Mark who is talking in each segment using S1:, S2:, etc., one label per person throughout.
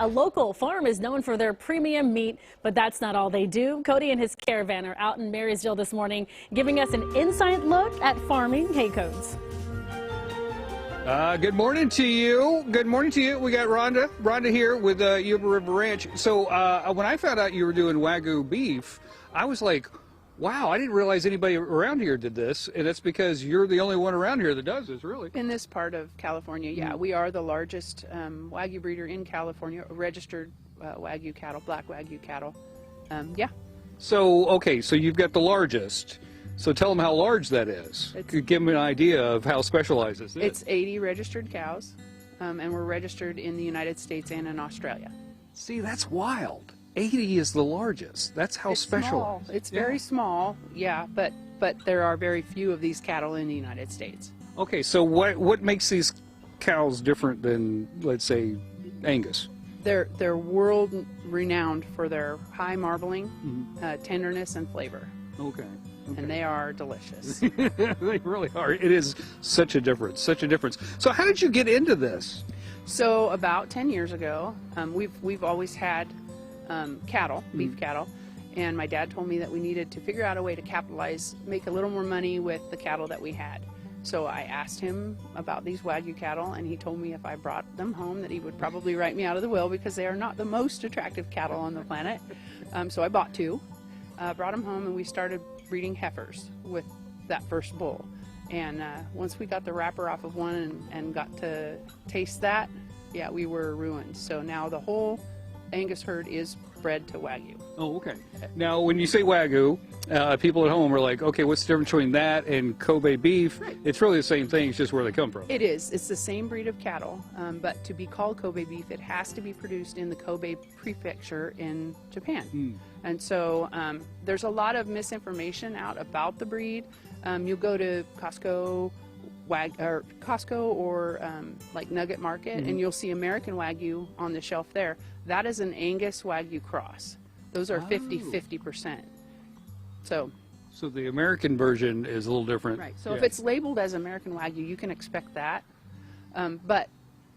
S1: A local farm is known for their premium meat, but that's not all they do. Cody and his Caravan are out in Marysville this morning, giving us an inside look at farming. Hey, Codes.
S2: Good morning to you. Good morning to you. We got Rhonda here with Yuba River Ranch. So when I found out you were doing wagyu beef, I was like, wow, I didn't realize anybody around here did this, and that's because you're the only one around here that does this, really.
S3: In this part of California, yeah. We are the largest wagyu breeder in California, registered wagyu cattle, black wagyu cattle. Yeah.
S2: So, okay, so you've got the largest. So tell them how large that is. Give them an idea of how specialized this is.
S3: It's 80 registered cows, and we're registered in the United States and in Australia.
S2: See, that's wild. 80 is the largest. That's how special.
S3: Small. It's very small, yeah, but there are very few of these cattle in the United States.
S2: Okay, so what makes these cows different than, let's say, Angus?
S3: They're world renowned for their high marbling, tenderness, and flavor.
S2: Okay.
S3: And they are delicious.
S2: They really are. It is such a difference, such a difference. So how did you get into this?
S3: So about 10 years ago, we've always had cattle, beef cattle, and my dad told me that we needed to figure out a way to capitalize, make a little more money with the cattle that we had. So I asked him about these wagyu cattle, and he told me if I brought them home that he would probably write me out of the will because they are not the most attractive cattle on the planet. So I bought two, brought them home, and we started breeding heifers with that first bull. And once we got the wrapper off of one and got to taste that, yeah, we were ruined. So now the whole Angus herd is bred to wagyu.
S2: Oh, okay. Now, when you say wagyu, people at home are like, okay, what's the difference between that and Kobe beef? Right. It's really the same thing, it's just where they come from.
S3: It is. It's the same breed of cattle, but to be called Kobe beef, it has to be produced in the Kobe prefecture in Japan. And so there's a lot of misinformation out about the breed. You'll go to Costco or like Nugget Market, and you'll see American Wagyu on the shelf there. That is an Angus Wagyu cross. Those are 50%. So
S2: the American version is a little different.
S3: Right. So if it's labeled as American Wagyu, you can expect that. But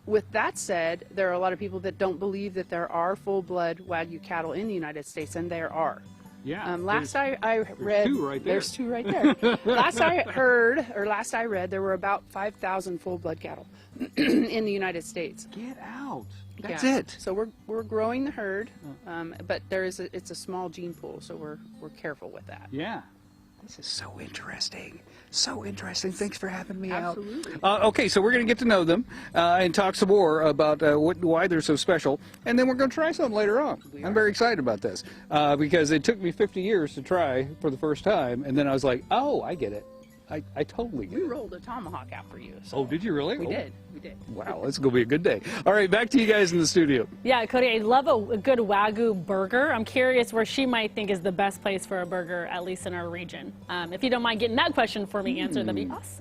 S3: with that said, there are a lot of people that don't believe that there are full-blood Wagyu cattle in the United States, and there are.
S2: Yeah.
S3: Last I read,
S2: two right there.
S3: There's two right there. Last I read, there were about 5,000 full-blood cattle in the United States.
S2: Get out. That's
S3: Yeah.
S2: it.
S3: So we're growing the herd, but it's a small gene pool, so we're careful with that.
S2: Yeah. This is so interesting. So interesting. Thanks for having me
S3: Absolutely.
S2: out. Okay, so we're going to get to know them and talk some more about why they're so special, and then we're going to try some later on. I'm very excited about this because it took me 50 years to try for the first time, and then I was like, oh, I get it. I totally get it.
S3: We rolled a tomahawk out for you. So
S2: oh, did you really?
S3: We did. We did.
S2: Wow, it's going to be a good day. All right, back to you guys in the studio.
S1: Yeah, Cody, I love a good wagyu burger. I'm curious where she might think is the best place for a burger, at least in our region. If you don't mind getting that question for me answered, that'd be awesome.